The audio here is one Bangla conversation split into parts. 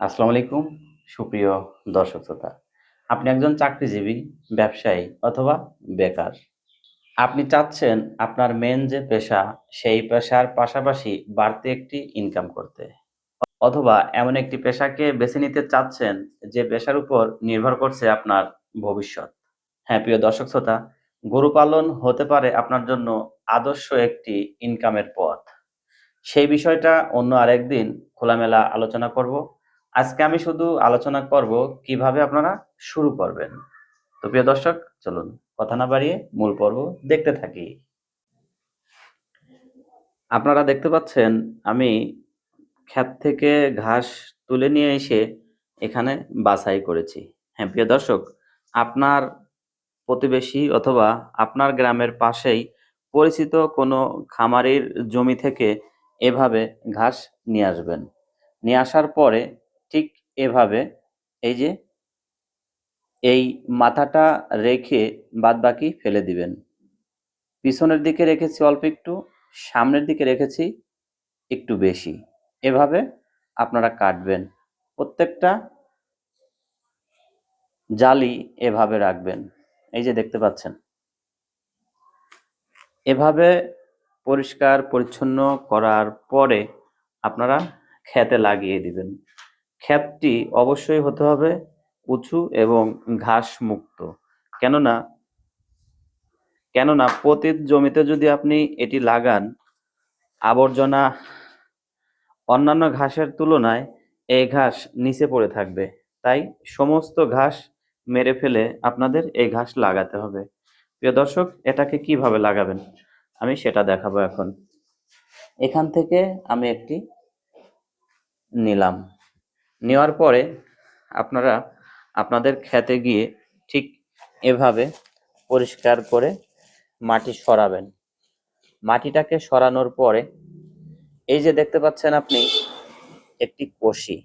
আসসালামু আলাইকুম সুপ্রিয় দর্শক শ্রোতা। আপনি একজন চাকরিজীবী, ব্যবসায়ী অথবা বেকার। আপনি চাচ্ছেন আপনার মেন যে পেশা, সেই পেশার পাশাপাশি বাড়তি একটি ইনকাম করতে। অথবা এমন একটি পেশাকে বেছে নিতে চাচ্ছেন যে পেশার উপর নির্ভর করছে আপনার ভবিষ্যৎ। হ্যাঁ, প্রিয় দর্শক শ্রোতা, গরু পালন হতে পারে আপনার জন্য আদর্শ একটি ইনকামের পথ। সেই বিষয়টা অন্য আরেকদিন খোলামেলা আলোচনা করব। আজকে আমি শুধু আলোচনা করব কিভাবে আপনারা শুরু করবেন। তো প্রিয় দর্শক, চলুন কথা না বাড়িয়ে মূল পর্ব দেখতে থাকি। আপনারা দেখতে পাচ্ছেন আমি ক্ষেত থেকে ঘাস তুলে নিয়ে এসে এখানে বাছাই করেছি। হ্যাঁ, প্রিয় দর্শক, আপনার প্রতিবেশী অথবা আপনার গ্রামের পাশেই পরিচিত কোনো খামারির জমি থেকে এভাবে ঘাস নিয়ে আসবেন। নিয়ে আসার পরে ঠিক এভাবে এই যে এই মাথাটা রেখে বাদবাকি ফেলে দিবেন। পিছনের দিকে রেখেছি অল্প একটু, সামনের দিকে রেখেছি একটু বেশি। এভাবে আপনারা কাটবেন। প্রত্যেকটা জালি এভাবে রাখবেন। এই যে দেখতে পাচ্ছেন। এভাবে পরিষ্কার পরিচ্ছন্ন করার পরে আপনারা ক্ষেতে লাগিয়ে দিবেন। ক্ষেতটি অবশ্যই হতে হবে উঁচু এবং ঘাস মুক্ত। কেননা কেননা পতিত জমিতে যদি আপনি এটি লাগান, আবর্জনা অন্যান্য ঘাসের তুলনায় এই ঘাস নিচে পড়ে থাকবে। তাই সমস্ত ঘাস মেরে ফেলে আপনাদের এই ঘাস লাগাতে হবে। প্রিয় দর্শক, এটাকে কিভাবে লাগাবেন আমি সেটা দেখাবো এখন। এখান থেকে আমি একটি নিলাম। নেওয়ার পরে আপনারা আপনাদের ক্ষেতে গিয়ে ঠিক এভাবে পরিষ্কার করে মাটি সরাবেন। মাটিটাকে সরানোর পরে এই যে দেখতে পাচ্ছেন আপনি একটি কষি,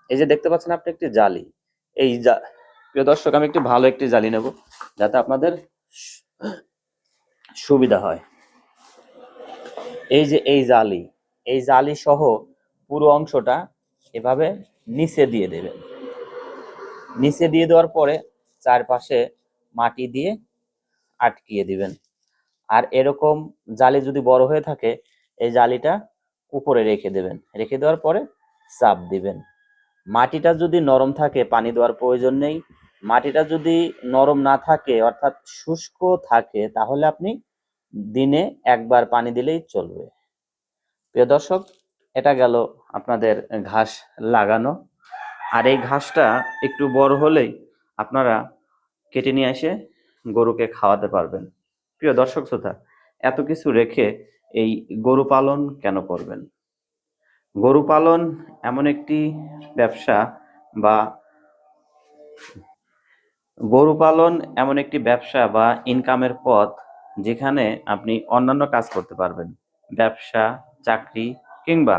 এই যে দেখতে পাচ্ছেন আপনি একটি জালি। এই প্রিয় দর্শক, আমি একটি ভালো একটি জালি নেব যাতে আপনাদের সুবিধা হয়। এই যে এই জালি সহ পুরো অংশটা এভাবে নিচে দিয়ে দেবেন। নিচে দিয়ে দেওয়ার পরে চারপাশে মাটি দিয়ে আটকিয়ে দিবেন। আর এরকম জালি যদি বড় হয়ে থাকে, এই জালিটা উপরে রেখে দেবেন। রেখে দেওয়ার পরে চাপ দিবেন। মাটিটা যদি নরম থাকে পানি দেওয়ার প্রয়োজন নেই। মাটিটা যদি নরম না থাকে অর্থাৎ শুষ্ক থাকে, তাহলে আপনি দিনে একবার পানি দিলেই চলবে। প্রিয় দর্শক, এটা গেল আপনাদের ঘাস লাগানো। আর এই ঘাসটা একটু বড় হলেই আপনারা কেটে নিয়ে এসে গরুকে খাওয়াতে পারবেন। প্রিয় দর্শক শ্রোতা, এত কিছু রেখে এই গরু পালন কেন করবেন? গরু পালন এমন একটি ব্যবসা বা গরু পালন এমন একটি ব্যবসা বা ইনকামের পথ যেখানে আপনি অন্যান্য কাজ করতে পারবেন। ব্যবসা, চাকরি কিংবা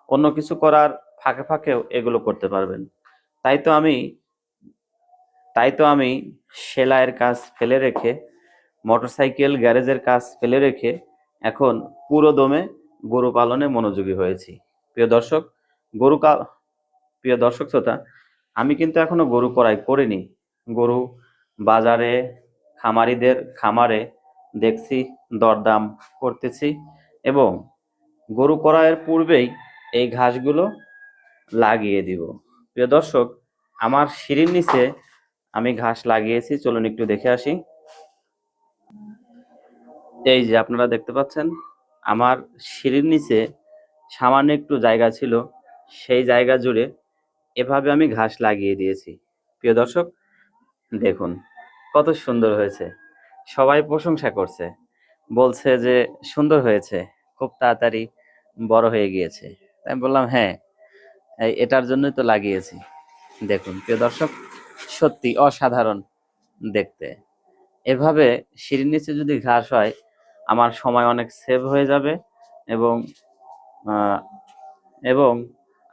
অন্য কিছু করার ফাঁকে ফাঁকেও এগুলো করতে পারবেন। তাই তো আমি তাই তো আমি সেলাইয়ের কাজ ফেলে রেখে, মোটরসাইকেল গ্যারেজের কাজ ফেলে রেখে এখন পুরো দমে গরু পালনে মনোযোগী হয়েছি। প্রিয় দর্শক, গরু কা প্রিয় দর্শক শ্রোতা, আমি কিন্তু এখনো গরু ক্রয় করিনি। গরু বাজারে খামারিদের খামারে দেখছি, দরদাম করতেছি এবং গরু ক্রয়ের পূর্বেই এই ঘাসগুলো লাগিয়ে দিব। প্রিয় দর্শক, আমার সিঁড়ির নিচে আমি ঘাস লাগিয়েছি, চলুন একটু দেখে আসি। এই যে আপনারা দেখতে পাচ্ছেন, আমার সিঁড়ির নিচে সামান্য একটু জায়গা ছিল, সেই জায়গা জুড়ে এভাবে আমি ঘাস লাগিয়ে দিয়েছি। প্রিয় দর্শক, দেখুন কত সুন্দর হয়েছে। সবাই প্রশংসা করছে, বলছে যে সুন্দর হয়েছে, খুব তাড়াতাড়ি বড় হয়ে গিয়েছে। আমি বললাম হ্যাঁ, এটার জন্যই তো লাগিয়েছি। দেখুন প্রিয় দর্শক, সত্যি অসাধারণ দেখতে। এভাবে সিঁড়ির নিচে যদি ঘাস হয়, আমার সময় অনেক সেভ হয়ে যাবে এবং আহ, এবং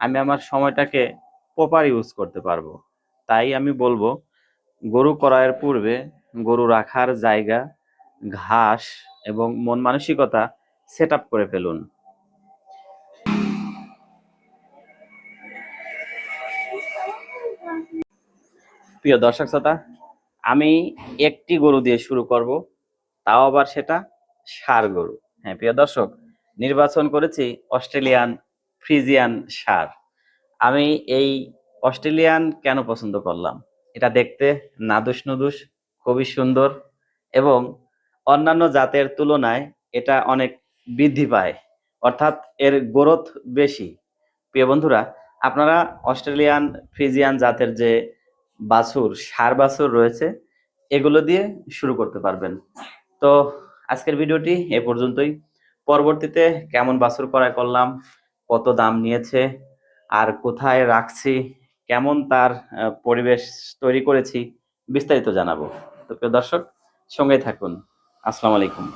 আমি আমার সময়টাকে প্রপার ইউজ করতে পারবো। তাই আমি বলবো, গরু ক্রয়ের পূর্বে গরু রাখার জায়গা, ঘাস এবং মন মানসিকতা সেট আপ করে ফেলুন। প্রিয় দর্শক শ্রোতা, আমি একটি গরু দিয়ে শুরু করব, তাও আবার সেটা ষাঁড় গরু। হ্যাঁ প্রিয় দর্শক, নির্বাচন করেছি অস্ট্রেলিয়ান ফ্রিজিয়ান ষাঁড়। আমি এই অস্ট্রেলিয়ান কেন পছন্দ করলাম? এটা দেখতে নাদুস নুদুস, খুবই সুন্দর এবং অন্যান্য জাতের তুলনায় এটা অনেক বৃদ্ধি পায়, অর্থাৎ এর গ্রোথ বেশি। প্রিয় বন্ধুরা, আপনারা অস্ট্রেলিয়ান ফ্রিজিয়ান জাতের যে বাছুর, ষাঁড় বাছুর রয়েছে, এগুলো দিয়ে শুরু করতে পারবেন। তো আজকের ভিডিওটি এ পর্যন্তই। পরবর্তীতে কেমন বাছুর ক্রয় করলাম, কত দাম নিয়েছে, আর কোথায় রাখছি, কেমন তার পরিবেশ তৈরি করেছি, বিস্তারিত জানাবো। তো প্রিয় দর্শক, সঙ্গে থাকুন। আসসালামু আলাইকুম।